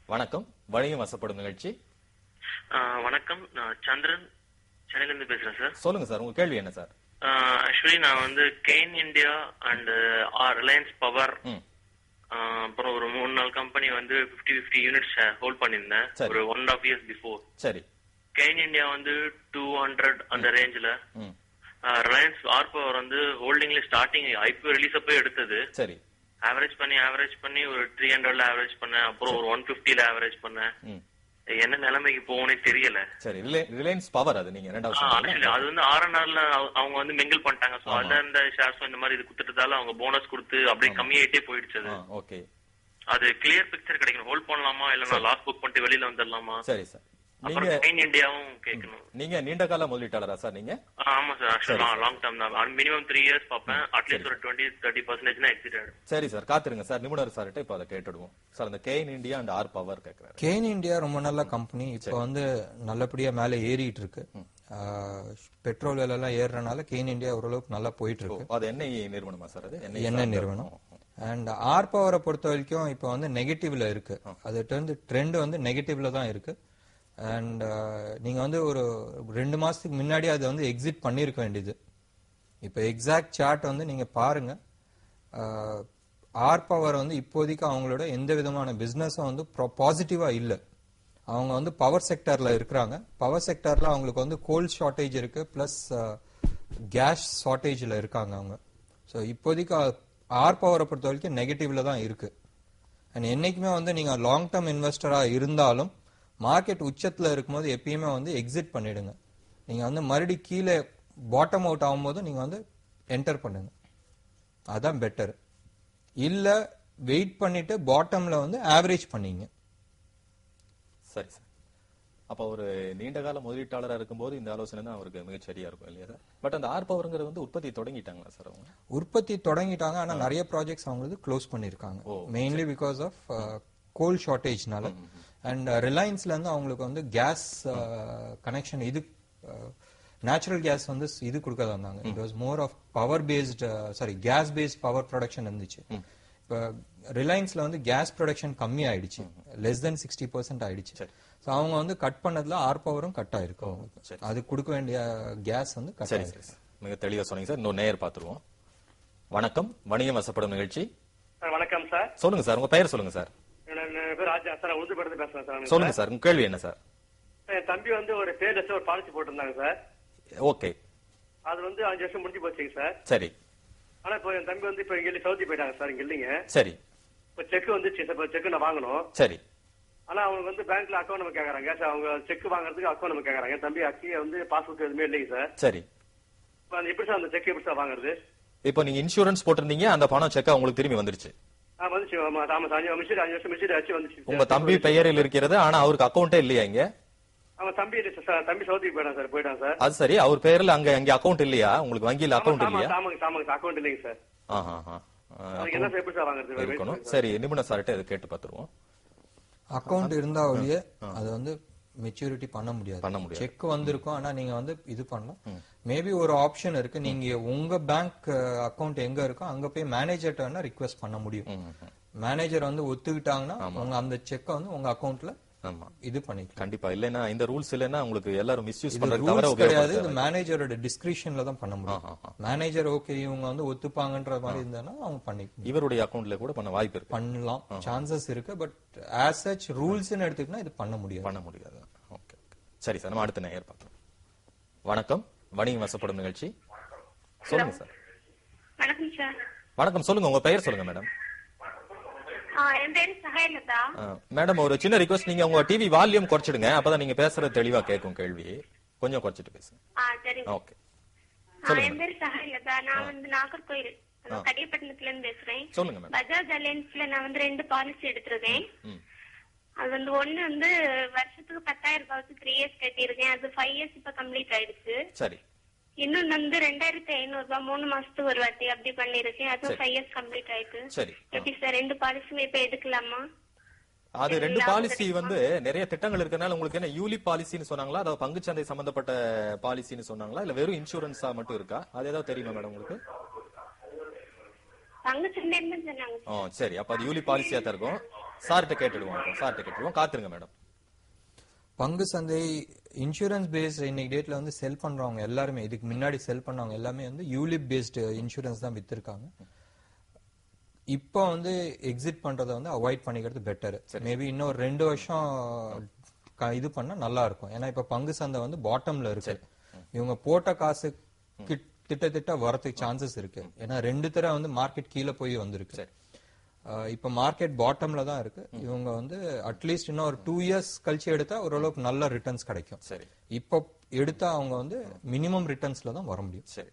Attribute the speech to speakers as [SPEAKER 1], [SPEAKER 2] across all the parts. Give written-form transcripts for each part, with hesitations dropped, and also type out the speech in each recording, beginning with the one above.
[SPEAKER 1] வணக்கம். வணிகம் வசப்படும் நிகழ்ச்சி.
[SPEAKER 2] வணக்கம், நான் சந்திரன் சென்னையில இருந்து பேசுறேன் சார்.
[SPEAKER 1] சொல்லுங்க சார், உங்க கேள்வி என்ன சார்?
[SPEAKER 2] ஆக்சுவலி நான் வந்து gain India and Reliance power அப்புறம் ஒரு 3-4 கம்பெனி வந்து 50-50 யூனிட்ஸ் ஹோல்ட் பண்ணிருந்தேன் ஒரு 1.5 years பிஃபோர்.
[SPEAKER 1] சரி.
[SPEAKER 2] கெயின் இந்தியா வந்து 200 அந்த ரேஞ்சில, ரிலையன்ஸ் ஆர் பவர் வந்து ஹோல்டிங்ல ஸ்டார்டிங் ஐபிஓ ரிலீஸ் அப்போ எடுத்தது.
[SPEAKER 1] சரி.
[SPEAKER 2] ஆவரேஜ் பண்ணி ஒரு 300ல ஆவரேஜ் பண்ணேன், அப்புறம் ஒரு 150ல ஆவரேஜ் பண்ணேன். என்ன நிலைமைக்கு போகனே தெரியல.
[SPEAKER 1] சரி, ரிலையன்ஸ் பவர் அது நீங்க ரெண்டாவது
[SPEAKER 2] ஆக்சுவலி அது வந்து RNRல அவங்க வந்து மிங்கிள் பண்ணிட்டாங்க. சோ அதுல இந்த ஷேர்ஸ் இந்த மாதிரி இது குடுத்துட்டதால அவங்க போனஸ் கொடுத்து அப்படியே கம்மியாயிட்டே போயிடுச்சு.
[SPEAKER 1] ஓகே,
[SPEAKER 2] அது கிளியர் பிக்சர் கிடைக்கணும். ஹோல்ட் பண்ணலாமா இல்ல நான் லாஸ் புக் பண்ணிட்டு வெளியில வந்துடலாமா?
[SPEAKER 1] சரி சார்.
[SPEAKER 2] நீங்க கெயின் இந்தியாவும் கேட்கணும்.
[SPEAKER 1] நீங்க நீண்ட கால முதலீட்டாளரா சார் நீங்க?
[SPEAKER 2] ஆமா சார், ஆக்சுவலா லாங் டர்ம் தான். மினிமம் 3 years பாப்பேன். அட்லீஸ்ட் ஒரு 20-30% எக்ஸிட் ஆயிடும்.
[SPEAKER 1] சரி சார், காத்துருங்க சார். நிபுணர் சார்ட்ட இப்ப அதை கேட்டுடுவோம் சார். அந்த Cairn India and R Power கேக்குறாரு.
[SPEAKER 3] கெயின் இந்தியா ரொம்ப நல்ல கம்பெனி. இப்ப வந்து நல்லபடியா மேல ஏறிட்டு இருக்கு. பெட்ரோல் விலை எல்லாம் ஏறறனால கெயின் இந்தியா ஓரளவுக்கு நல்லா போயிட்டு இருக்கு.
[SPEAKER 1] அது எண்ணெய் நிறுவனமா சார்? அது
[SPEAKER 3] எண்ணெய் நிறுவனம். அண்ட் ஆர் பவரை பொறுத்த வரைக்கும் இப்ப வந்து நெகட்டிவ்ல இருக்கு. அது ட்ரெண்ட் வந்து நெகட்டிவ்ல தான் இருக்கு. அண்ட் நீங்க வந்து ஒரு 2 மாசத்துக்கு முன்னாடி அதை வந்து எக்ஸிட் பண்ணிருக்க வேண்டியது. இப்ப எக்ஸாக்ட் சார்ட் வந்து நீங்க பாருங்க. ஆர் பவர் வந்து இப்போதைக்கு அவங்களோட எந்த விதமான பிசினஸும் வந்து பாசிட்டிவா இல்ல. அவங்க வந்து பவர் செக்டர்ல இருக்கிறாங்க. பவர் செக்டர்ல அவங்களுக்கு வந்து கோல் ஷார்டேஜ் இருக்கு, பிளஸ் கேஸ் ஷார்டேஜ்ல இருக்காங்க அவங்க. ஸோ இப்போதைக்கு ஆர் பவரை பொறுத்த வரைக்கும் நெகட்டிவ்ல தான் இருக்கு. அண்ட் என்னைக்குமே வந்து நீங்க லாங் டர்ம் இன்வெஸ்டரா இருந்தாலும் மார்க்கெட் உச்சத்துல இருக்கும்போது எப்பயுமே வந்து எக்ஸிட் பண்ணிடுங்க. நீங்க வந்து மறுபடி கீழே பாட்டம் அவுட் ஆகும்போது நீங்க வந்து என்டர் பண்ணுங்க, அதான் பெட்டர். இல்ல வெயிட் பண்ணிட்டு பாட்டம்ல வந்து ஆவரேஜ் பண்ணீங்க.
[SPEAKER 1] சரி சார். அப்ப ஒரு நீண்ட கால முதலீட்டாளராக இருக்கும்போது இந்த ஆலோசனை தான் அவருக்கு மிகச்சரியா இருக்கும் இல்லையா சார்? பட் அந்த ஆர் பவர்ங்கிறது வந்து உற்பத்தி தொடங்கிட்டாங்களா சார்? அவங்க உற்பத்தி
[SPEAKER 3] தொடங்கிட்டாங்க, ஆனா நிறைய ப்ராஜெக்ட்ஸ் அவங்களுக்கு க்ளோஸ் பண்ணிருக்காங்க. மெயின்லி பிகாஸ் ஆஃப் கோல் ஷார்டேஜ்னால. அண்ட் ரிலையன்ஸ்ல இருந்து அவங்களுக்கு வந்து கேஸ் கனெக்ஷன், இது நேச்சுரல் கேஸ் வந்து இது கொடுக்க வந்தாங்க. It was more of power based, gas based power production இருந்துச்சு. இப்ப ரிலையன்ஸ்ல வந்து கேஸ் ப்ரொடக்ஷன் கம்மி ஆயிடுச்சு, less than 60% ஆயிடுச்சு. அவங்க வந்து கட் பண்ணதுல ஆர் பவரும் கட் ஆயிருக்கும். அது கொடுக்க வேண்டிய கேஸ் வந்து கட் ஆயிருக்கு.
[SPEAKER 1] மிக தெளிவா சொன்னீங்க சார். இன்னொரு நேயர் பாத்துருவோம். வணக்கம், வணிகம் வசப்படும் நிகழ்ச்சி.
[SPEAKER 4] வணக்கம் சார்.
[SPEAKER 1] சொல்லுங்க சார், உங்க பெயர் சொல்லுங்க சார்.
[SPEAKER 4] ராஜா சார், உறுதிப்படுத்தி பேசுறேன் சார்.
[SPEAKER 1] சொல்லுங்க சார், உங்க கேள்வி என்ன சார்?
[SPEAKER 4] என் தம்பி வந்து ஒரு பேர்லெஸ் ஒரு பாலிசி போட்டிருந்தாங்க சார்.
[SPEAKER 1] ஓகே.
[SPEAKER 4] அது வந்து 5 வருஷம் முடிஞ்சு போச்சுங்க சார்.
[SPEAKER 1] சரி.
[SPEAKER 4] ஆனா இப்போ என் தம்பி வந்து இப்ப இங்க சவுதி போயிட்டாங்க சார். இங்க இல்லைங்க.
[SPEAKER 1] சரி.
[SPEAKER 4] இப்ப செக் வந்துச்சு, செக் நான் வாங்கணும்.
[SPEAKER 1] சரி.
[SPEAKER 4] ஆனா அவங்க வந்து பேங்க்ல அக்கௌண்ட் நம்பர் கேக்குறாங்க சார். அவங்க செக் வாங்குறதுக்கு அக்கௌண்ட் நம்பர் கேக்குறாங்க. என் தம்பி அக்கி வந்து பாஸ்புக் எதுவுமே இல்லைங்க சார்.
[SPEAKER 1] சரி.
[SPEAKER 4] எப்படி சார் அந்த செக் எப்படி சார் வாங்குறது?
[SPEAKER 1] இப்போ நீங்க இன்சூரன்ஸ் போட்டிருந்தீங்க, அந்த பணம் செக் உங்களுக்கு திரும்பி வந்துருச்சு.
[SPEAKER 4] வந்துச்சு. ஆமா சார், 5 வருஷம் மிஷின் ஆச்சு வந்துச்சு.
[SPEAKER 1] உங்க தம்பி பெயரில் இருக்கிறது, ஆனா அவருக்கு அக்கௌண்டே இல்லையா இங்க?
[SPEAKER 4] அவன் தம்பி இல்ல சார், தம்பி சவுதிக்கு போயிட்டான் சார்.
[SPEAKER 1] அது சரி, அவர் பெயர்ல அங்க அக்கௌண்ட் இல்லையா? உங்களுக்கு வங்கியில அக்கௌண்ட் இல்லையா?
[SPEAKER 4] ஆமாங்க, அக்கௌண்ட் இல்லைங்க சார். என்ன சார் எப்படி சார் வாங்குறது?
[SPEAKER 1] இருக்கணும். சரி, நிபுணர் சார்ட்ட இதை கேட்டு பாத்துருவோம்.
[SPEAKER 3] அக்கௌண்ட் இருந்தா ஒழிய அது வந்து மெச்சூரிட்டி பண்ண முடியாது. செக் வந்திருக்கும், ஆனா நீங்க வந்து இது பண்ணலாம். மேபி ஒரு ஆப்ஷன் இருக்கு, நீங்க உங்க பேங்க் அக்கௌண்ட் எங்க இருக்கோ அங்க போய் மேனேஜர்ட்ட வேணா ரிக்வெஸ்ட் பண்ண முடியும். மேனேஜர் வந்து ஒத்துக்கிட்டாங்கன்னா உங்க அந்த செக் வந்து உங்க அக்கௌண்ட்ல இது பண்ணிக்கலாம்.
[SPEAKER 1] கண்டிப்பா. இல்லன்னா இந்த ரூல்ஸ் இல்லன்னா உங்களுக்கு எல்லாரும் மிஸ்யூஸ் பண்றது
[SPEAKER 3] தவிர கிடையாது. இது மேனேஜரோட டிஸ்கிரிஷன்ல தான் பண்ண முடியும். மேனேஜர் ஓகே இவங்க வந்து ஒத்துப்பாங்கன்ற மாதிரி இருந்தானா அவங்க பண்ணிக்கலாம்.
[SPEAKER 1] இவருடைய அக்கௌண்ட்ல கூட பண்ண வாய்ப்பு இருக்கு,
[SPEAKER 3] பண்ணலாம், சான்சஸ் இருக்கு. பட் ஆஸ் சச் ரூல்ஸ்னு எடுத்துக்கிட்டா இது பண்ண முடியாது.
[SPEAKER 1] ஓகே. சரி சார், நம்ம அடுத்த நேயர் பார்க்கலாம். வணக்கம், வணிகம் வசப்படும் நிகழ்ச்சி. சொல்லுங்க சார்.
[SPEAKER 5] வணக்கம் சார்.
[SPEAKER 1] வணக்கம், சொல்லுங்க உங்க பெயர் சொல்லுங்க மேடம்.
[SPEAKER 5] என் பேரு சஹயலதா.
[SPEAKER 1] மேடம், ஒரு சின்ன ரிக்வெஸ்ட், நீங்க உங்க டிவி வால்யூம் குறைச்சிடுங்க, அப்பதான் நீங்க பேசுறது தெளிவா கேட்கும். கேள்வி கொஞ்சம் குறைச்சிட்டு பேசுங்க. ஓகே.
[SPEAKER 5] என் பேரு சஹயலதா. நான் வந்து நாகர்கோயில் கடியப்பட்டினத்துல இருந்து பேசுறேன்.
[SPEAKER 1] சொல்லுங்க மேடம்.
[SPEAKER 5] பஜாஜ் அலையன்ஸ்ல நான் வந்து 2 பாலிசி எடுத்திருக்கேன். அது வந்து ஒண்ணு வந்து வருஷத்துக்கு 10,000 ரூபாய்க்கு 3 years கட்டியிருக்கேன். அது 5 years இப்ப கம்ப்ளீட் ஆயிடுச்சு.
[SPEAKER 1] சரி.
[SPEAKER 5] இன்னொன்னு வந்து 2,500 ரூபாய் 3 மாசத்துக்கு ஒரு வாட்டி அப்படி பண்ணிருக்கேன். அதுவும் 5 years கம்ப்ளீட் ஆயிட்டு.
[SPEAKER 1] சரி.
[SPEAKER 5] எப்படி சார் 2 பாலிசியுமே இப்ப எடுக்கலாமா?
[SPEAKER 1] அது 2 பாலிசி வந்து நிறைய திட்டங்கள் இருக்கனால உங்களுக்கு என்ன யூலி பாலிசின்னு சொன்னாங்களா, அதாவது பங்குச்சந்தை சம்பந்தப்பட்ட பாலிசின்னு சொன்னாங்களா, இல்ல வெறும் இன்சூரன்ஸா மட்டும் இருக்கா? அது ஏதாவது தெரியுமா மேடம் உங்களுக்கு?
[SPEAKER 5] பங்குச்சந்தை சொன்னாங்க.
[SPEAKER 1] சரி, அப்ப அது யூலி பாலிசியா தான் இருக்கும். சார்கிட்ட கேட்டுடுவோம் காத்துருங்க மேடம்.
[SPEAKER 3] பங்கு சந்தை இன்சூரன்ஸ் பேஸ்ட் இன்னைக்கு டேட்ல வந்து செல் பண்றவங்க எல்லாருமே, இதுக்கு முன்னாடி செல் பண்ணவங்க எல்லாமே வந்து யூலிப் பேஸ்டு இன்சூரன்ஸ் தான் வித்திருக்காங்க. இப்போ வந்து எக்ஸிட் பண்றதை வந்து அவாய்ட் பண்ணிக்கிறது பெட்டர். மேபி இன்னும் 2 வருஷம் இது பண்ணா நல்லா இருக்கும். ஏன்னா இப்ப பங்கு சந்தை வந்து பாட்டம்ல இருக்கு. இவங்க போட்ட காசு திட்ட வரதுக்கு சான்சஸ் இருக்கு. ஏன்னா 2 தடவை வந்து மார்க்கெட் கீழே போய் வந்திருக்கு. இப்ப மார்க்கெட் பாட்டம்ல தான் இருக்கு. இவங்க வந்து அட்லீஸ்ட் இன்னும் ஒரு 2 இயர்ஸ் கழிச்சு எடுத்தா ஓரளவுக்கு நல்ல ரிட்டர்ன்ஸ் கிடைக்கும்.
[SPEAKER 1] சரி,
[SPEAKER 3] இப்போ எடுத்தா அவங்க வந்து மினிமம் ரிட்டர்ன்ஸ்ல தான் வர முடியும்.
[SPEAKER 1] சரி.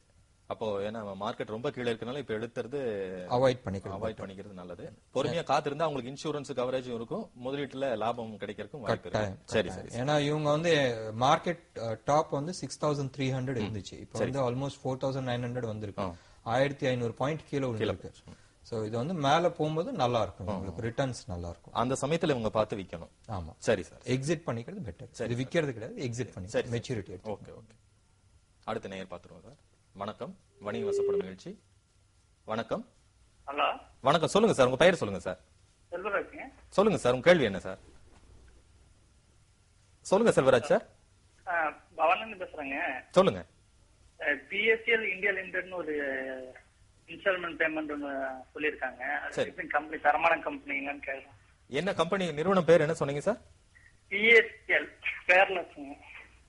[SPEAKER 1] அப்போ ஏன்னா மார்க்கெட் ரொம்ப கீழே இருக்கனால இப்ப எடுத்துறது
[SPEAKER 3] அவாய்ட்
[SPEAKER 1] பண்ணிக்கிறது நல்லது. பொறுமையா காத்திருந்தா அவங்களுக்கு இன்சூரன்ஸ் கவரேஜும் இருக்கும், முதலீட்டுல லாபம் கிடைக்கிறதுக்கும் வாய்ப்பு இருக்கு. சரி சரி.
[SPEAKER 3] ஏன்னா இவங்க வந்து மார்க்கெட் டாப் வந்து 6300 இருந்துச்சு. இப்போ வந்து ஆல்மோஸ்ட் 4900 வந்திருக்கு. 1500 பாயிண்ட் கீழே இருக்கு. சோ இது வந்து மேல போகும்போது நல்லா இருக்கும், உங்களுக்கு ரிட்டர்ன்ஸ் நல்லா இருக்கும்.
[SPEAKER 1] அந்த சமயத்துல இவங்க பார்த்து விக்கணும்.
[SPEAKER 3] ஆமா,
[SPEAKER 1] சரி சார்.
[SPEAKER 3] எக்ஸிட் பண்ணிக்கிறது பெட்டர். இது விக்கிறது கிடையாது, எக்ஸிட் பண்ணி மெச்சூரிட்டி.
[SPEAKER 1] Okay okay. அடுத்த நேயர் பாத்துருவோம் சார். வணக்கம், வணிக வசப்படும் நிகழ்ச்சி. வணக்கம்.
[SPEAKER 6] ஹலோ,
[SPEAKER 1] வணக்கம். சொல்லுங்க சார், உங்க பெயர் சொல்லுங்க சார்.
[SPEAKER 6] செல்வராஜ்.
[SPEAKER 1] சொல்லுங்க சார், உங்க கேள்வி என்ன சார்? சொல்லுங்க செல்வராஜ் சார்.
[SPEAKER 6] பவன் பேசுறேங்க.
[SPEAKER 1] சொல்லுங்க.
[SPEAKER 6] பிஎஸ்சிஎல் இந்தியா லிமிடெட்னு ஒரு இன்ஸ்டால்மெண்ட் பேமெண்ட் ஒன்று சொல்லியிருக்காங்க. கம்பெனி தரமான கம்பெனிங்கன்னு கேட்கலாம்.
[SPEAKER 1] என்ன கம்பெனி நிறுவனம் பேர் என்ன சொன்னீங்க சார்?
[SPEAKER 6] பிஎஸ்சிஎல் பேர்லெஸ்.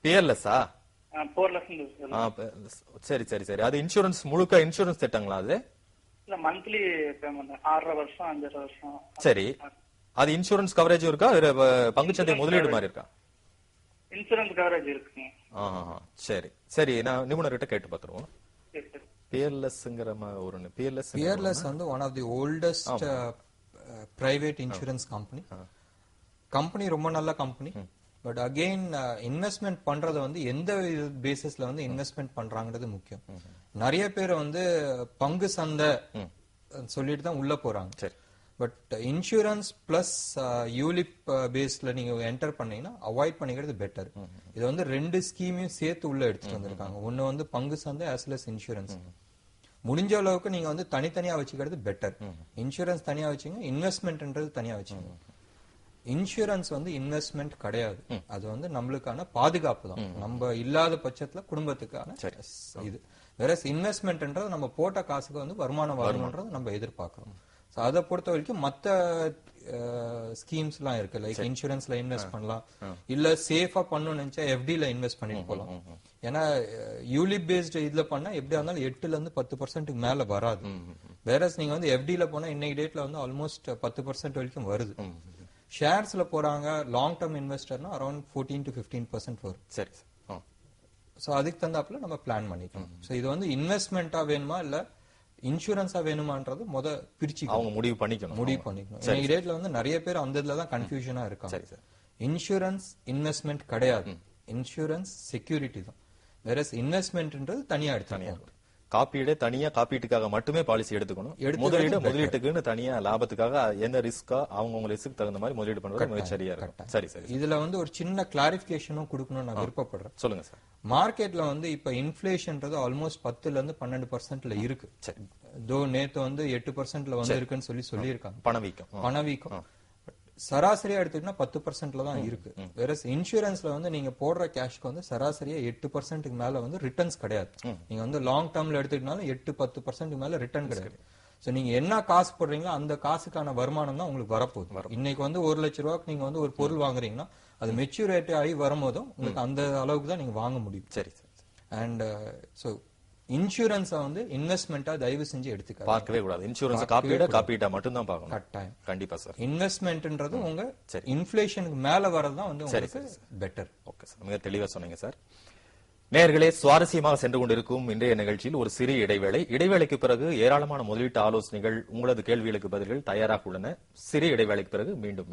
[SPEAKER 1] பியர்லெஸ்ஸா?
[SPEAKER 6] போர்லெஸ்.
[SPEAKER 1] சரி சரி சரி. அது இன்சூரன்ஸ், முழுக்க இன்சூரன்ஸ் திட்டங்களா அது?
[SPEAKER 6] இல்ல, மந்த்லி பேமெண்ட் 6.5 வருஷம் 5.5 வருஷம்.
[SPEAKER 1] சரி. அது இன்சூரன்ஸ் கவரேஜ் இருக்கா, பங்குச்சந்தை முதலீடு மாதிரி இருக்கா?
[SPEAKER 6] இன்சூரன்ஸ் கவரேஜ் இருக்குங்க.
[SPEAKER 1] சரி சரி. நான் நிபுணர்கிட்ட கேட்டு பாத்துருவோம். பியர்லெஸ்ங்கற ஒரு பியர்லெஸ்
[SPEAKER 3] வந்து one of the oldest private insurance company ரொம்ப நல்ல கம்பெனி. பட் அகெயின் இன்வெஸ்ட்மெண்ட் பண்றது வந்து எந்த பேசிஸ்ல வந்து இன்வெஸ்ட்மெண்ட் பண்றாங்கிறது முக்கியம். நிறைய பேர் வந்து பங்கு சந்தை சொல்லிட்டு தான் உள்ள போறாங்க. பட் இன்சூரன்ஸ் பிளஸ் யூலிப் பேஸ்ல நீங்க என்டர் பண்ணீங்கன்னா அவாய்ட் பண்ணிக்கிறது பெட்டர். இது வந்து 2 ஸ்கீமையும் சேர்த்து உள்ள எடுத்துட்டு வந்திருக்காங்க. ஒன்னு வந்து பங்கு சந்தை as well as இன்சூரன்ஸ். முடிஞ்ச அளவுக்கு நீங்க வந்து தனித்தனியா வச்சுக்கிறது பெட்டர். இன்சூரன்ஸ் தனியா வச்சுங்க, இன்வெஸ்ட்மெண்ட்ன்றது தனியா வச்சுங்க. இன்சூரன்ஸ் வந்து இன்வெஸ்ட்மெண்ட் கிடையாது, அது வந்து நம்மளுக்கான பாதுகாப்பு தான். நம்ம இல்லாத பட்சத்துல குடும்பத்துக்கான இது. வேற இன்வெஸ்ட்மெண்ட்ன்றது நம்ம போட்ட காசுக்கு வந்து வருமானம் வரணும்ன்றது நம்ம எதிர்பார்க்கிறோம். அதை பொறுத்த வரைக்கும் மத்த ஸ்கீம்ஸ் எல்லாம் இருக்கு. லைக் இன்சூரன்ஸ்ல இன்வெஸ்ட் பண்ணலாம், இல்ல சேஃபா பண்ணணும்னு நினைச்சா எஃப்டில இன்வெஸ்ட் பண்ணிட்டு போலாம். ஏன்னா யூலிப் பேஸ்டு இதுல பண்ணா எப்படியா இருந்தாலும் 8ல இருந்து 10% மேல வராது. வேற நீங்க வந்து எஃப்டில போனா இன்னைக்கு டேட்ல வந்து ஆல்மோஸ்ட் 10% வரைக்கும் வருது. ஷேர்ஸ்ல போறாங்க லாங் டர்ம் இன்வெஸ்டர்னா அரௌண்ட் 14 to 15% வரும்.
[SPEAKER 1] சரி.
[SPEAKER 3] சோ அதுக்கு தந்தாப்புல நம்ம பிளான் பண்ணிக்கலாம். சோ இது வந்து இன்வெஸ்ட்மெண்டா வேணுமா இல்ல இன்சூரன்ஸா வேணுமான்றது பிரிச்சு
[SPEAKER 1] அவங்க முடிவு பண்ணிக்கணும்.
[SPEAKER 3] இன்னைக்கு டேட்ல வந்து நிறைய பேர் அந்த இதுல தான் கன்ஃபியூஷனா இருக்காங்க. இன்சூரன்ஸ் இன்வெஸ்ட்மெண்ட் கிடையாது, இன்சூரன்ஸ் செக்யூரிட்டி தான். வேற இன்வெஸ்ட்மெண்ட்ன்றது தனியா எடுத்து
[SPEAKER 1] காப்பீடு தனியா, காப்பீட்டுக்காக மட்டுமே பாலிசி எடுத்துக்கணும். முதலீட்டுக்குன்னு தனியா லாபத்துக்காக என்ன ரிஸ்கா அவங்க ரிஸ்க்கு தகுந்த மாதிரி முதலீடு பண்றது சரியா இருக்கும். சரி சரி.
[SPEAKER 3] இதுல வந்து ஒரு சின்ன கிளாரிபிகேஷனும் கொடுக்கணும்னு நான் விருப்பப்படுறேன்.
[SPEAKER 1] சொல்லுங்க சார்.
[SPEAKER 3] மார்க்கெட்ல வந்து இப்ப இன்ஃபிளேஷன்றது ஆல்மோஸ்ட் 10ல இருந்து 12%ல இருக்கு. நேத்து வந்து 8%ல வந்து இருக்குன்னு சொல்லியிருக்காங்க. பணவீக்கம் சராசரியா எடுத்துக்கிட்டா 10%ல தான் இருக்கு. வேற இன்சூரன்ஸ்ல வந்து நீங்க போடுற கேஷ்க்கு வந்து சராசரியா 8%க்கு மேல வந்து ரிட்டர்ன்ஸ் கிடையாது. நீங்க வந்து லாங் டர்ம்ல எடுத்துக்கிட்டாலும் 8-10% மேல ரிட்டர்ன் கிடையாது. சோ நீங்க என்ன காசு போடுறீங்களோ அந்த காசுக்கான வருமானம் தான் உங்களுக்கு வரப்போகுது. இன்னைக்கு வந்து 1 லட்சம் ரூபாய்க்கு நீங்க வந்து ஒரு பொருள் வாங்குறீங்கன்னா அது மெச்சூரிட்டி ஆகி வரும்போதும் உங்களுக்கு அந்த அளவுக்கு தான் நீங்க வாங்க முடியும். சரி. அண்ட் சோ இன்சூரன்ஸ் வந்து இன்வெஸ்ட்மெண்டா தயவு செஞ்சு எடுத்துக்க
[SPEAKER 1] பார்க்கவே கூடாது. இன்சூரன்ஸ் காப்பீடா மட்டும் தான் பார்க்கணும்.
[SPEAKER 3] கட்டாயம்.
[SPEAKER 1] கண்டிப்பா சார்.
[SPEAKER 3] இன்வெஸ்ட்மெண்ட்ன்றது உங்க இன்ஃப்ளேஷனுக்கு மேல வரதான் வந்து உங்களுக்கு பெட்டர்.
[SPEAKER 1] ஓகே சார், மிக தெளிவா சொன்னீங்க சார். நேயர்களே, சுவாரஸ்யமாக சென்று கொண்டிருக்கும் இன்றைய நிகழ்ச்சியில் ஒரு சிறிய இடைவேளைக்கு பிறகு ஏராளமான முதலீட்டு ஆலோசனைகள், உங்களது கேள்விகளுக்கு பதில்கள் தயாராக உள்ளன. சிறிய இடைவேளைக்கு பிறகு மீண்டும்